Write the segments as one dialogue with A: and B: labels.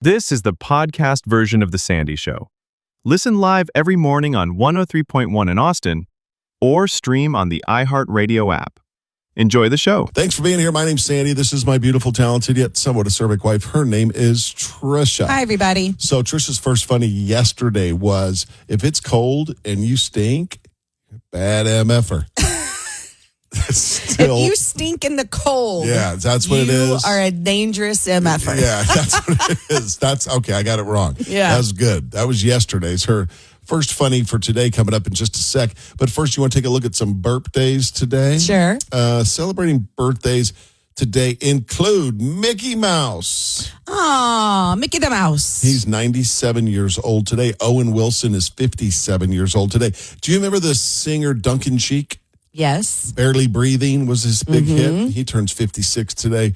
A: This is the podcast version of The Sandy Show. Listen live every morning on 103.1 in Austin or stream on the iHeartRadio app. Enjoy the show.
B: Thanks for being here. My name's Sandy. This is my beautiful, talented, yet somewhat acerbic wife. Her name is Tricia.
C: Hi, everybody.
B: So Tricia's first funny yesterday was, if it's cold and you stink, bad MFer.
C: If you stink in the cold,
B: yeah, that's what it is.
C: You are a dangerous MFer.
B: Yeah, that's what it is. That's okay. I got it wrong.
C: Yeah.
B: That was good. That was yesterday's. Her first funny for today coming up in just a sec. But first, you want to take a look at some birthdays today?
C: Sure.
B: Celebrating birthdays today include Mickey Mouse.
C: Aw, Mickey the Mouse.
B: He's 97 years old today. Owen Wilson is 57 years old today. Do you remember the singer Duncan Sheik?
C: Yes.
B: Barely Breathing was his big hit. He turns 56 today.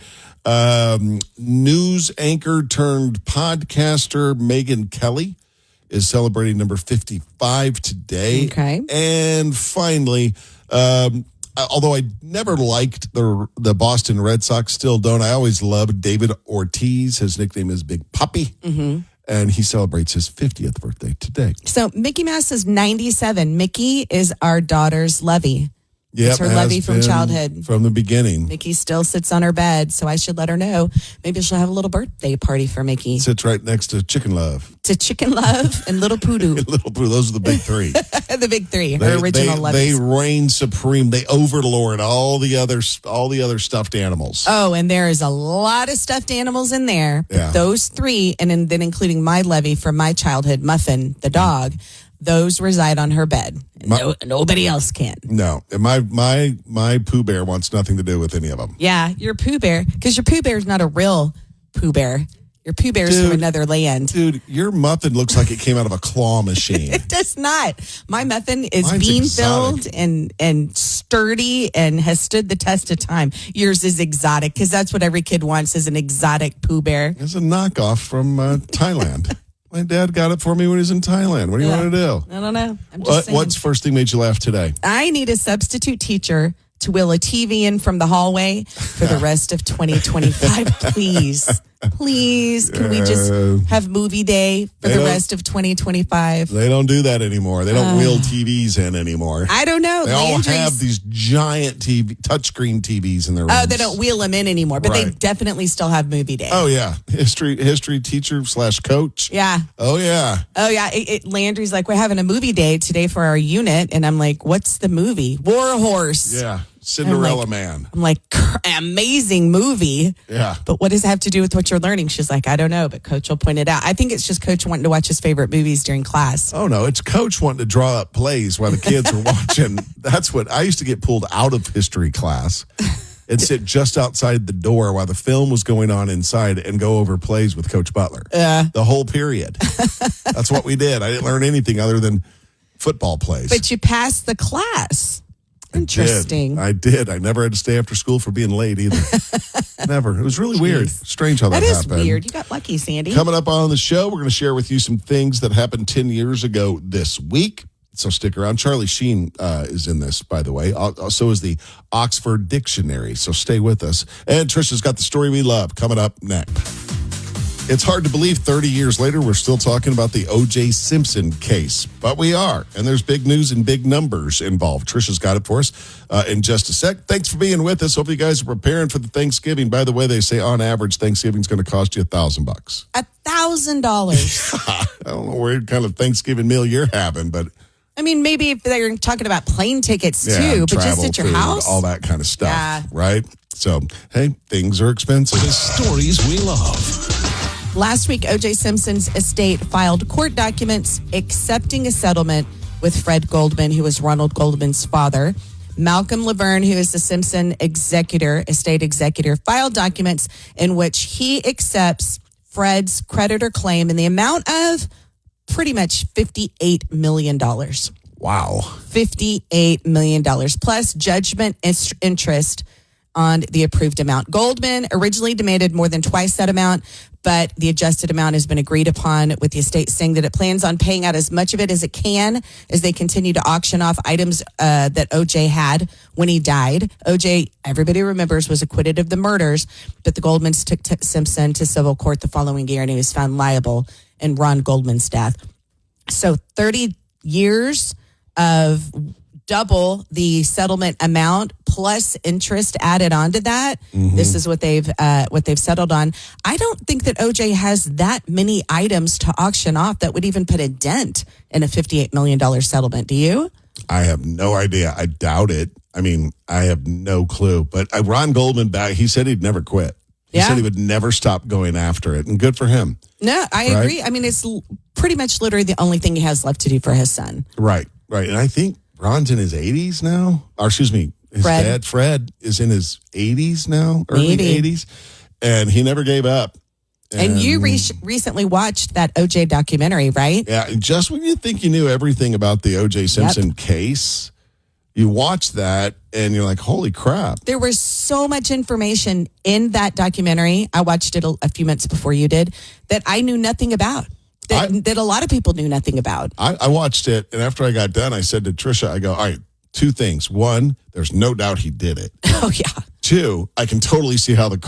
B: News anchor turned podcaster Megyn Kelly is celebrating number 55 today.
C: Okay.
B: And finally, although I never liked the Boston Red Sox, still don't, I always loved David Ortiz. His nickname is Big Papi. Mm-hmm. And he celebrates his 50th birthday today.
C: So Mickey Mouse is 97. Mickey is our daughter's Lovey.
B: Yep,
C: it's her Lovey from childhood.
B: From the beginning.
C: Mickey still sits on her bed, so I should let her know. Maybe she'll have a little birthday party for Mickey.
B: Sits right next to Chicken Love.
C: To Chicken Love and Little Poodoo.
B: Little Poodoo. Those are the big three.
C: The big three. Her original Loveys.
B: They reign supreme. They overlord all the other stuffed animals.
C: Oh, and there is a lot of stuffed animals in there.
B: Yeah.
C: Those three, and then including my Lovey from my childhood, Muffin, the dog, those reside on her bed. Nobody else can.
B: No. And my Pooh Bear wants nothing to do with any of them.
C: Yeah, your Pooh Bear, because your Pooh Bear is not a real Pooh Bear. Your Pooh Bear is from another land.
B: Dude, your muffin looks like it came out of a claw machine.
C: It does not. My muffin is
B: Mine's
C: bean-filled
B: exotic.
C: and sturdy and has stood the test of time. Yours is exotic, because that's what every kid wants, is an exotic Pooh Bear.
B: It's a knockoff from Thailand. My dad got it for me when he was in Thailand. What do you want to do?
C: I don't know. I'm just saying.
B: What's first thing made you laugh today?
C: I need a substitute teacher to wheel a TV in from the hallway for the rest of 2025. Please. Please. Can we just have movie day for the rest of 2025?
B: They don't do that anymore. They don't wheel TVs in anymore.
C: I don't know.
B: They all have these giant touchscreen TVs in their rooms.
C: Oh, they don't wheel them in anymore, but they definitely still have movie day.
B: Oh, yeah. History teacher / coach.
C: Yeah.
B: Oh, yeah.
C: Oh, yeah. Landry's like, we're having a movie day today for our unit. And I'm like, what's the movie? War Horse.
B: Yeah. Cinderella Man.
C: I'm like, amazing movie.
B: Yeah.
C: But what does it have to do with what you're learning? She's like, I don't know, but Coach will point it out. I think it's just Coach wanting to watch his favorite movies during class.
B: Oh, no. It's Coach wanting to draw up plays while the kids are watching. That's what I used to get pulled out of history class and sit just outside the door while the film was going on inside and go over plays with Coach Butler. The whole period. That's what we did. I didn't learn anything other than football plays.
C: But you passed the class. Interesting.
B: I did. I never had to stay after school for being late either. Never. It was really weird. Strange how that happened.
C: That is weird. You got lucky, Sandy.
B: Coming up on the show, we're going to share with you some things that happened 10 years ago this week. So stick around. Charlie Sheen is in this, by the way. So is the Oxford Dictionary. So stay with us. And Tricia's got the story we love coming up next. It's hard to believe 30 years later we're still talking about the OJ Simpson case, but we are, and there's big news and big numbers involved. Tricia's got it for us in just a sec. Thanks for being with us. Hope you guys are preparing for the Thanksgiving. By the way, they say on average Thanksgiving's going to cost you $1,000.
C: $1,000.
B: I don't know what kind of Thanksgiving meal you're having, but
C: I mean, maybe if they're talking about plane tickets too, but just at your
B: food,
C: house,
B: all that kind of stuff, right? So, hey, things are expensive.
D: The stories we love.
C: Last week, OJ Simpson's estate filed court documents accepting a settlement with Fred Goldman, who was Ronald Goldman's father. Malcolm Laverne, who is the Simpson estate executor, filed documents in which he accepts Fred's creditor claim in the amount of pretty much $58 million.
B: Wow.
C: $58 million plus judgment interest on the approved amount. Goldman originally demanded more than twice that amount, but the adjusted amount has been agreed upon, with the estate saying that it plans on paying out as much of it as it can as they continue to auction off items that OJ had when he died. OJ, everybody remembers, was acquitted of the murders, but the Goldmans took Simpson to civil court the following year, and he was found liable in Ron Goldman's death. So 30 years of double the settlement amount plus interest added onto that. Mm-hmm. This is what they've settled on. I don't think that OJ has that many items to auction off that would even put a dent in a $58 million settlement. Do you?
B: I have no idea. I doubt it. I mean, I have no clue. But Ron Goldman, he said he'd never quit. He said he would never stop going after it, and good for him.
C: No, I agree. I mean, it's pretty much literally the only thing he has left to do for his son.
B: Right. And I think Ron's in his 80s now. Or excuse me, his dad, Fred, is in his 80s now, early 80s. And he never gave up.
C: And you recently watched that OJ documentary, right?
B: Yeah, and just when you think you knew everything about the OJ Simpson case, you watch that and you're like, holy crap.
C: There was so much information in that documentary. I watched it a few months before you did, that I knew nothing about. That a lot of people knew nothing about.
B: I watched it, and after I got done, I said to Tricia, I go, all right, two things. One, there's no doubt he did it.
C: Oh, yeah.
B: Two, I can totally see how the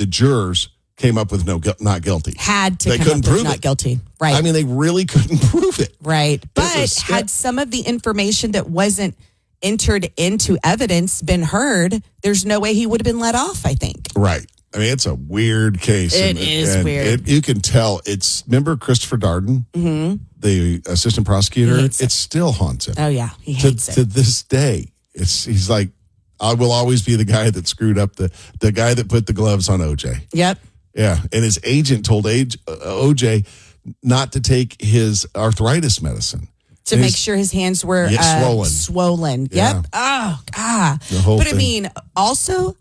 B: jurors came up with not guilty.
C: They couldn't prove not guilty. Right.
B: I mean, they really couldn't prove it.
C: Right. But had some of the information that wasn't entered into evidence been heard, there's no way he would have been let off, I think.
B: Right. I mean, it's a weird case.
C: It is weird.
B: You can tell remember Christopher Darden, the assistant prosecutor? It still haunts him.
C: Oh, yeah. He hates it.
B: To this day. He's like, I will always be the guy that screwed up, the guy that put the gloves on OJ.
C: Yep.
B: Yeah. And his agent told OJ not to take his arthritis medicine.
C: To make sure his hands were swollen.
B: Yeah.
C: Yep. Oh, God. But I mean, also,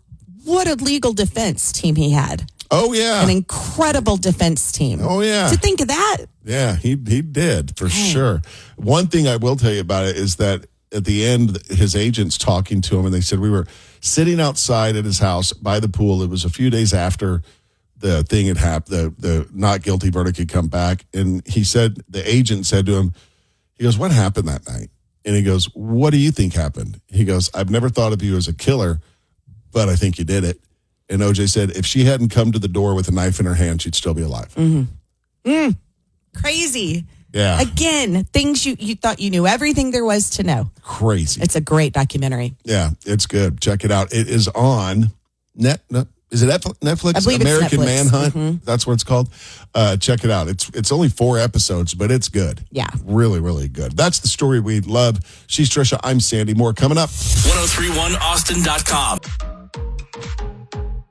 C: what a legal defense team he had.
B: Oh, yeah.
C: An incredible defense team.
B: Oh, yeah.
C: To think of that.
B: Yeah, he did, for sure. One thing I will tell you about it is that at the end, his agent's talking to him, and they said, we were sitting outside at his house by the pool. It was a few days after the thing had happened, the not guilty verdict had come back. And he said, the agent said to him, he goes, what happened that night? And he goes, what do you think happened? He goes, I've never thought of you as a killer, but I think you did it. And OJ said, if she hadn't come to the door with a knife in her hand, she'd still be alive.
C: Mm-hmm. Crazy.
B: Yeah.
C: Again, things you thought you knew everything there was to know.
B: Crazy.
C: It's a great documentary.
B: Yeah, it's good. Check it out. It is on is it Netflix?
C: I believe
B: American
C: it's Netflix.
B: Manhunt.
C: Mm-hmm.
B: That's what it's called. Check it out. It's only 4 episodes, but it's good.
C: Yeah.
B: Really, really good. That's the story we love. She's Tricia. I'm Sandy. More coming up.
D: 1031austin.com.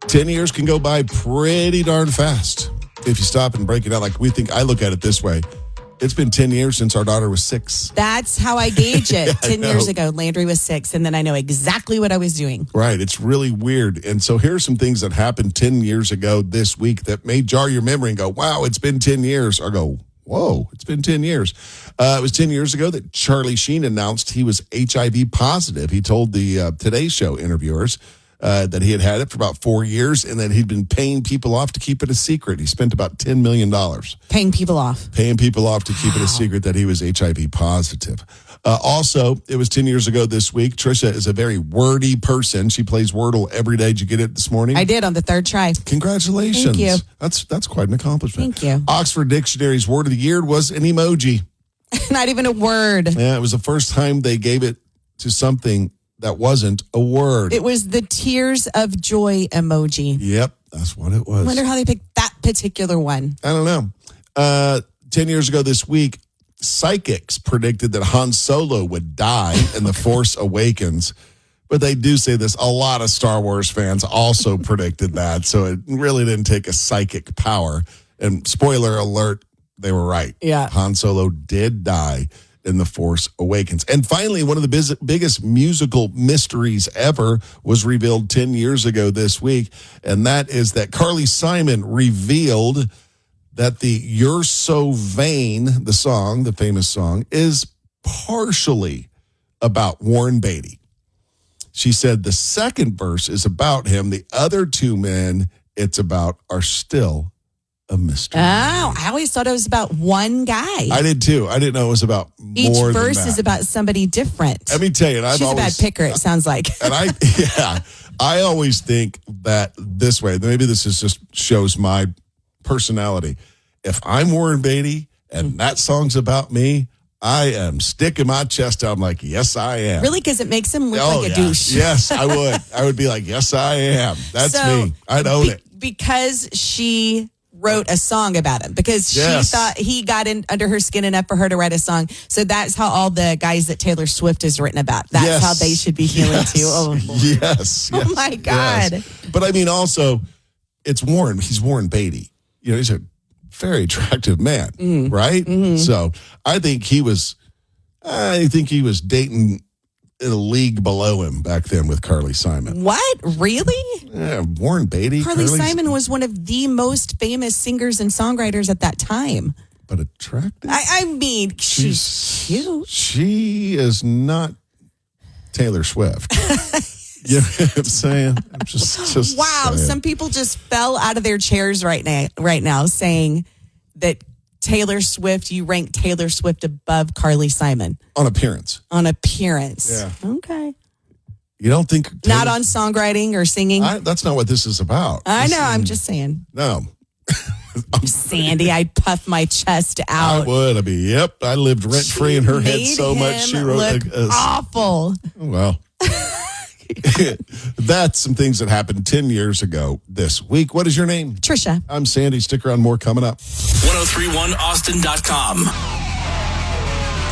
B: 10 years can go by pretty darn fast if you stop and break it out like we think. I look at it this way. It's been 10 years since our daughter was 6.
C: That's how I gauge it. 10 years ago, Landry was 6, and then I know exactly what I was doing.
B: Right. It's really weird. And so here are some things that happened 10 years ago this week that may jar your memory and go, wow, it's been 10 years. Or go, whoa, it's been 10 years. It was 10 years ago that Charlie Sheen announced he was HIV positive. He told the Today Show interviewers that he had it for about 4 years and that he'd been paying people off to keep it a secret. He spent about $10 million.
C: Paying people off
B: To keep it a secret that he was HIV positive. Also, it was 10 years ago this week. Tricia is a very wordy person. She plays Wordle every day. Did you get it this morning?
C: I did on the 3rd try.
B: Congratulations.
C: Thank you.
B: That's quite an accomplishment.
C: Thank you.
B: Oxford Dictionary's word of the year was an emoji.
C: Not even a word.
B: Yeah, it was the first time they gave it to something that wasn't a word.
C: It was the tears of joy emoji.
B: Yep, that's what it was.
C: I wonder how they picked that particular one.
B: I don't know. 10 years ago this week, psychics predicted that Han Solo would die in The Force Awakens. But they do say this. A lot of Star Wars fans also predicted that. So it really didn't take a psychic power. And spoiler alert, they were right.
C: Yeah.
B: Han Solo did die in The Force Awakens. And finally, one of the biggest musical mysteries ever was revealed 10 years ago this week, and that is that Carly Simon revealed that the You're So Vain, the song, the famous song, is partially about Warren Beatty. She said the second verse is about him. The other two men it's about are still a mystery.
C: Oh, I always thought it was about one guy.
B: I did too. I didn't know it was about
C: Each
B: more than
C: verse
B: that.
C: is about somebody different.
B: Let me tell you, and
C: She's a bad picker, it sounds like.
B: And I always think that this way. Maybe this is just shows my personality. If I'm Warren Beatty and that song's about me, I am sticking my chest out. I'm like, yes, I am.
C: Really? Because it makes him look like a douche.
B: Yes, I would. I would be like, yes, I am. That's me. I'd own it.
C: Because she wrote a song about him. Because she thought he got in under her skin enough for her to write a song. So that's how all the guys that Taylor Swift has written about. That's how they should be feeling too. Oh, Lord.
B: Yes.
C: Oh, my God.
B: Yes. But I mean, also, it's Warren. He's Warren Beatty. You know, he's a very attractive man, right? Mm-hmm. So I think he was dating in a league below him back then with Carly Simon.
C: What? Really?
B: Yeah, Warren Beatty.
C: Carly Simon was one of the most famous singers and songwriters at that time.
B: But attractive?
C: I mean, she's cute.
B: She is not Taylor Swift. You know what I'm saying? I'm just
C: wow.
B: saying.
C: Some people just fell out of their chairs right now saying that Taylor Swift, you rank Taylor Swift above Carly Simon.
B: On appearance.
C: On appearance.
B: Yeah.
C: Okay.
B: You don't think...
C: Not on songwriting or singing?
B: That's not what this is about.
C: I know. I'm just saying.
B: No.
C: Sandy, I'd puff my chest out.
B: I would. I'd be, yep. I lived rent-free in her head so much. She wrote
C: awful.
B: Well... That's some things that happened 10 years ago this week. What is your name?
C: Tricia.
B: I'm Sandy. Stick around, more coming up.
D: 1031austin.com.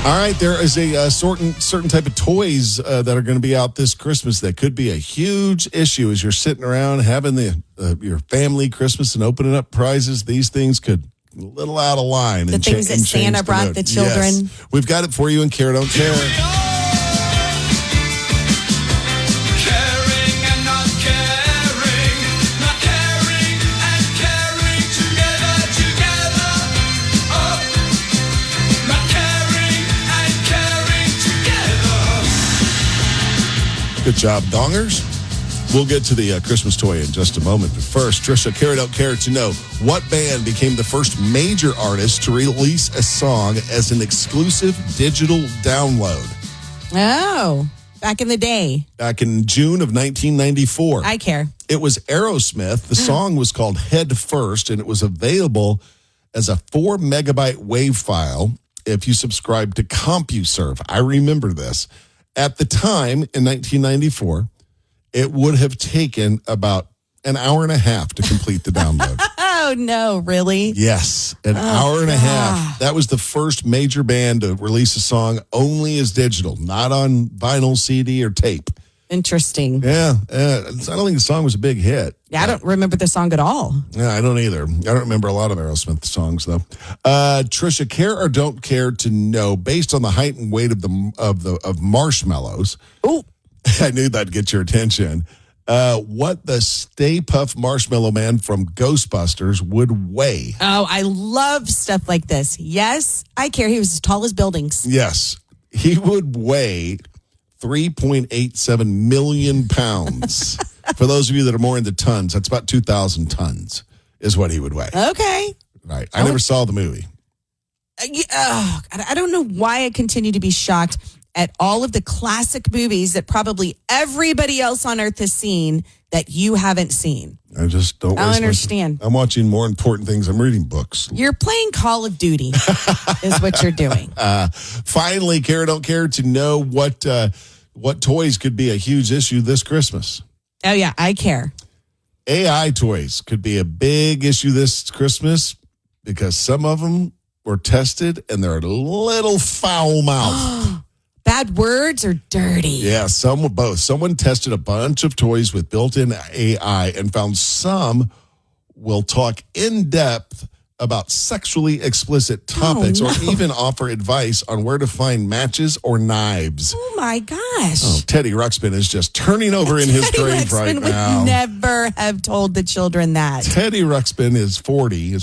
B: All right, there is a certain type of toys that are going to be out this Christmas that could be a huge issue as you're sitting around having your family Christmas and opening up prizes. These things could a little out of line.
C: The things that Santa brought the children.
B: Yes. We've got it for you in Care Don't Care. Good job, dongers. We'll get to the Christmas toy in just a moment. But first, Tricia, Care Don't Care to know what band became the first major artist to release a song as an exclusive digital download.
C: Oh, back in the day.
B: Back in June of 1994.
C: I care.
B: It was Aerosmith. The song was called Head First, and it was available as a 4 megabyte WAV file if you subscribe to CompuServe. I remember this. At the time, in 1994, it would have taken about an hour and a half to complete the download.
C: Oh, no, really?
B: Yes, an hour and a half. That was the first major band to release a song only as digital, not on vinyl, CD, or tape.
C: Interesting.
B: Yeah, I don't think the song was a big hit.
C: Yeah, I don't remember the song at all.
B: Yeah, I don't either. I don't remember a lot of Aerosmith songs though. Tricia, care or don't care to know, based on the height and weight of marshmallows.
C: Oh,
B: I knew that'd get your attention. What the Stay Puft Marshmallow Man from Ghostbusters would weigh.
C: Oh, I love stuff like this. Yes, I care. He was as tall as buildings.
B: Yes, he would weigh 3.87 million pounds. For those of you that are more into tons, that's about 2,000 tons is what he would weigh.
C: Okay.
B: Right. I never saw the movie.
C: I don't know why I continue to be shocked at all of the classic movies that probably everybody else on earth has seen that you haven't seen.
B: I just don't
C: understand.
B: I'm watching more important things. I'm reading books.
C: You're playing Call of Duty is what you're doing.
B: Finally, care or don't care to know what toys could be a huge issue this Christmas.
C: Oh, yeah, I care.
B: AI toys could be a big issue this Christmas because some of them were tested and they're a little foul-mouthed.
C: Bad words or dirty?
B: Yeah, some were both. Someone tested a bunch of toys with built-in AI and found some will talk in depth about sexually explicit topics or even offer advice on where to find matches or knives.
C: Oh, my gosh.
B: Oh, Teddy Ruxpin is just turning over in his grave right now.
C: Would never have told the children that.
B: Teddy Ruxpin is 40. He's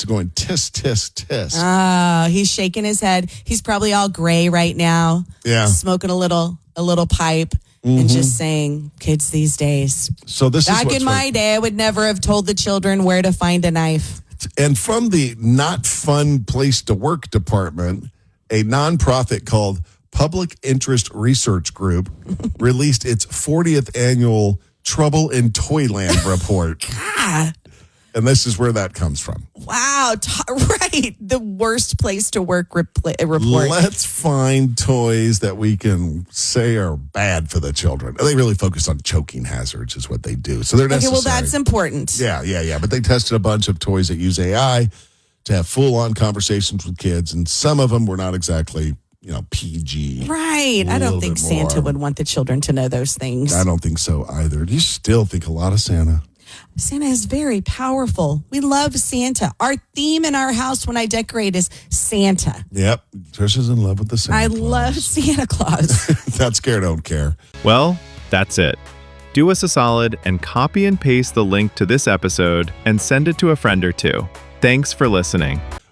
B: going tisk, tisk, tisk.
C: Oh, he's shaking his head. He's probably all gray right now.
B: Yeah.
C: Smoking a little pipe. and just saying, kids these days.
B: So this is
C: Back
B: what's
C: in my day, I would never have told the children where to find a knife.
B: And from the not fun place to work department, a nonprofit called Public Interest Research Group released its 40th annual Trouble in Toyland report.
C: God.
B: And this is where that comes from.
C: Wow. Right. The worst place to work report.
B: Let's find toys that we can say are bad for the children. They really focus on choking hazards is what they do. So they're necessary.
C: Okay, well, that's important.
B: Yeah. But they tested a bunch of toys that use AI to have full-on conversations with kids. And some of them were not exactly, PG.
C: Right. I don't think Santa would want the children to know those things.
B: I don't think so either. Do you still think a lot of Santa?
C: Santa is very powerful. We love Santa. Our theme in our house when I decorate is Santa.
B: Yep. Tricia's in love with the Santa Claus.
C: I love Santa Claus.
B: Not scared, don't care.
A: Well, that's it. Do us a solid and copy and paste the link to this episode and send it to a friend or two. Thanks for listening.